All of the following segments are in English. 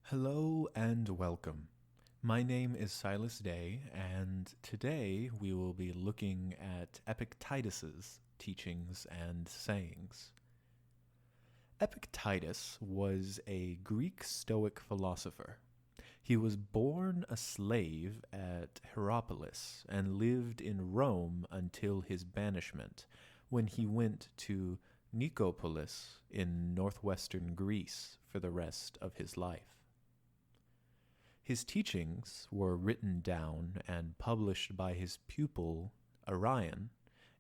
Hello and welcome. My name is Silas Day, and today we will be looking at Epictetus's teachings and sayings. Epictetus was a Greek Stoic philosopher. He was born a slave at Hierapolis and lived in Rome until his banishment, when he went to Nicopolis in northwestern Greece for the rest of his life. His teachings were written down and published by his pupil Arrian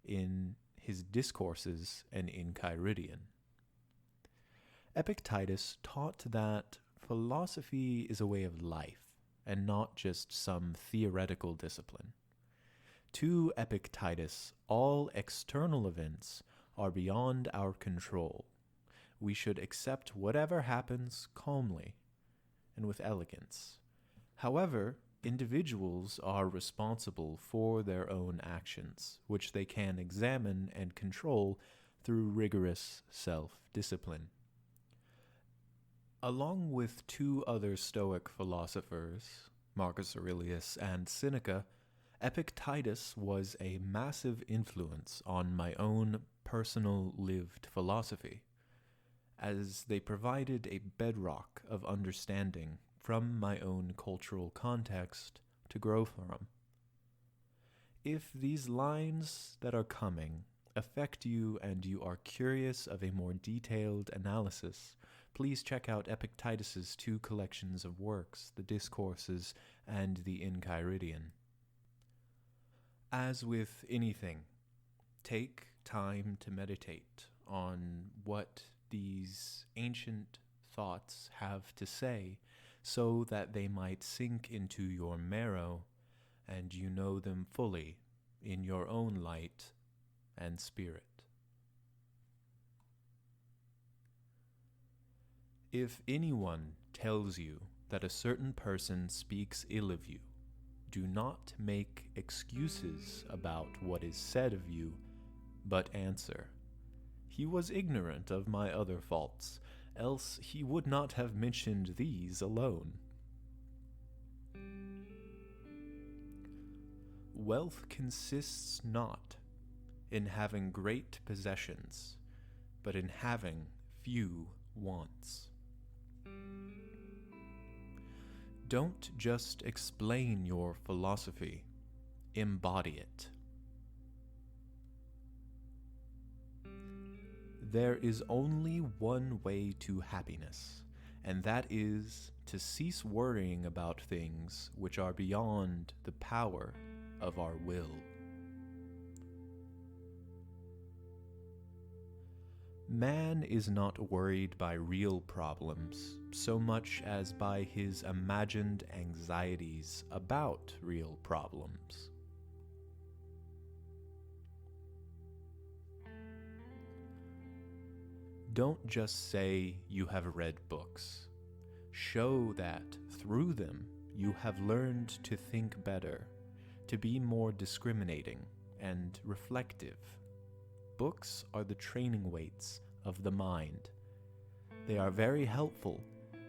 in his Discourses and Enchiridion. Epictetus taught that philosophy is a way of life and not just some theoretical discipline. To Epictetus, all external events are beyond our control. We should accept whatever happens calmly and with elegance. However, individuals are responsible for their own actions, which they can examine and control through rigorous self-discipline. Along with two other Stoic philosophers, Marcus Aurelius and Seneca, Epictetus was a massive influence on my own personal lived philosophy, as they provided a bedrock of understanding from my own cultural context to grow from. If these lines that are coming affect you and you are curious of a more detailed analysis, please check out Epictetus's two collections of works, the Discourses and the Enchiridion. As with anything, take time to meditate on what these ancient thoughts have to say, so that they might sink into your marrow and you know them fully in your own light and spirit. If anyone tells you that a certain person speaks ill of you, do not make excuses about what is said of you, but answer, "He was ignorant of my other faults, else he would not have mentioned these alone." Wealth consists not in having great possessions, but in having few wants. Don't just explain your philosophy, embody it. There is only one way to happiness, and that is to cease worrying about things which are beyond the power of our will. Man is not worried by real problems so much as by his imagined anxieties about real problems. Don't just say you have read books. Show that through them you have learned to think better, to be more discriminating and reflective. Books are the training weights of the mind. They are very helpful,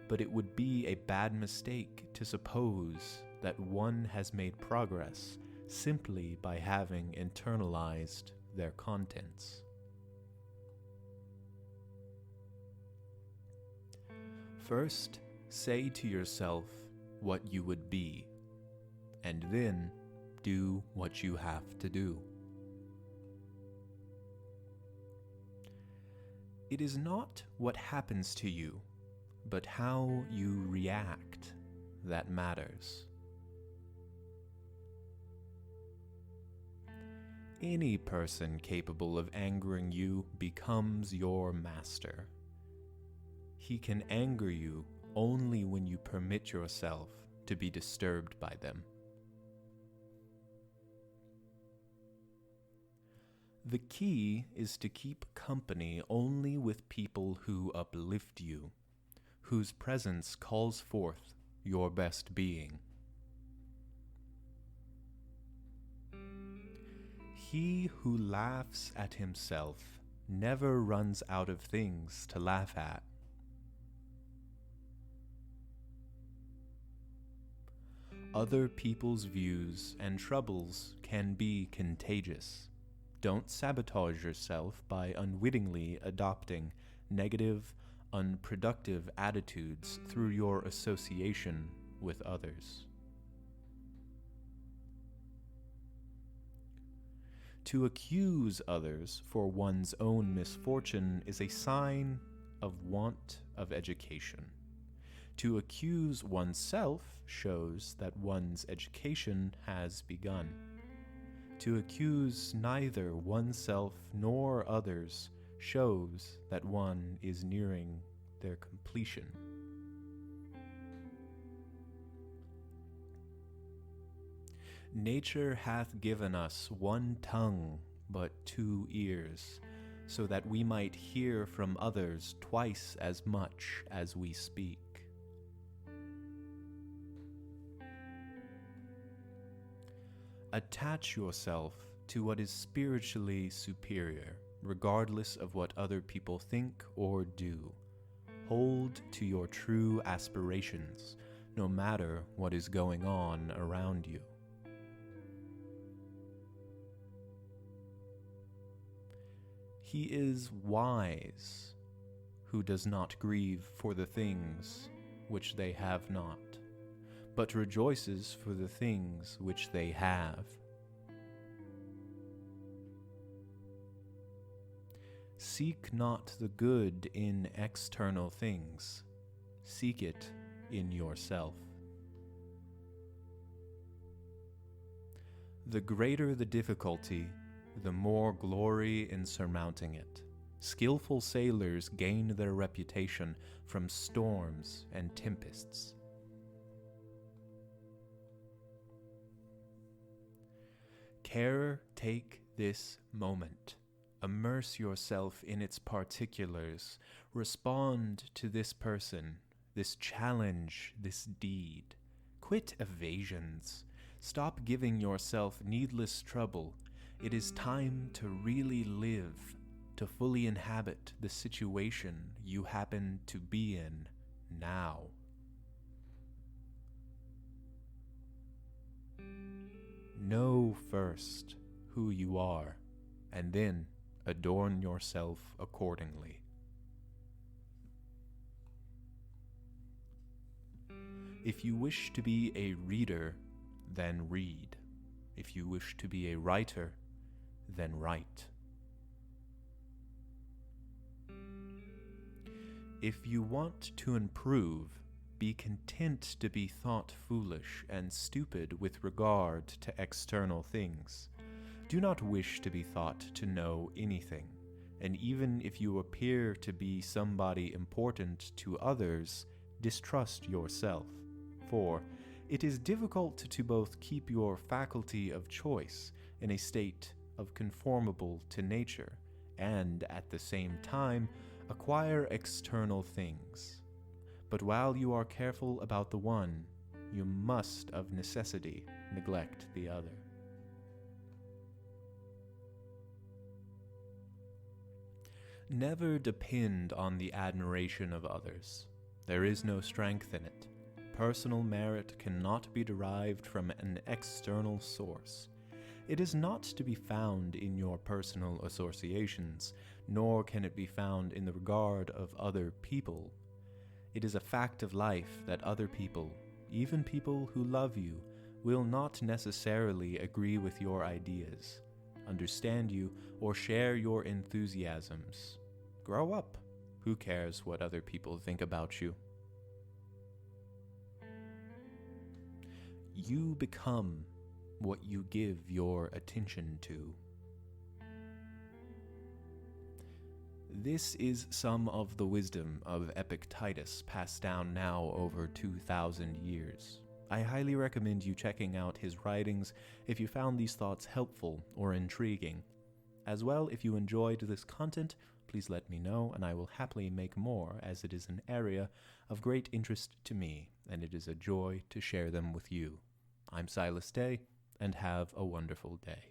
but it would be a bad mistake to suppose that one has made progress simply by having internalized their contents. First, say to yourself what you would be, and then do what you have to do. It is not what happens to you, but how you react that matters. Any person capable of angering you becomes your master. He can anger you only when you permit yourself to be disturbed by them. The key is to keep company only with people who uplift you, whose presence calls forth your best being. He who laughs at himself never runs out of things to laugh at. Other people's views and troubles can be contagious. Don't sabotage yourself by unwittingly adopting negative, unproductive attitudes through your association with others. To accuse others for one's own misfortune is a sign of want of education. To accuse oneself shows that one's education has begun. To accuse neither oneself nor others shows that one is nearing their completion. Nature hath given us one tongue, but 2 ears, so that we might hear from others twice as much as we speak. Attach yourself to what is spiritually superior, regardless of what other people think or do. Hold to your true aspirations, no matter what is going on around you. He is wise who does not grieve for the things which they have not, but rejoices for the things which they have. Seek not the good in external things, seek it in yourself. The greater the difficulty, the more glory in surmounting it. Skillful sailors gain their reputation from storms and tempests. Care take this moment. Immerse yourself in its particulars. Respond to this person, this challenge, this deed. Quit evasions. Stop giving yourself needless trouble. It is time to really live, to fully inhabit the situation you happen to be in now. Know first who you are, and then adorn yourself accordingly. If you wish to be a reader, then read. If you wish to be a writer, then write. If you want to improve, be content to be thought foolish and stupid with regard to external things. Do not wish to be thought to know anything, and even if you appear to be somebody important to others, distrust yourself, for it is difficult to both keep your faculty of choice in a state of conformable to nature, and at the same time acquire external things. But while you are careful about the one, you must of necessity neglect the other. Never depend on the admiration of others. There is no strength in it. Personal merit cannot be derived from an external source. It is not to be found in your personal associations, nor can it be found in the regard of other people. It is a fact of life that other people, even people who love you, will not necessarily agree with your ideas, understand you, or share your enthusiasms. Grow up. Who cares what other people think about you? You become what you give your attention to. This is some of the wisdom of Epictetus, passed down now over 2,000 years. I highly recommend you checking out his writings if you found these thoughts helpful or intriguing. As well, if you enjoyed this content, please let me know, and I will happily make more, as it is an area of great interest to me, and it is a joy to share them with you. I'm Silas Day, and have a wonderful day.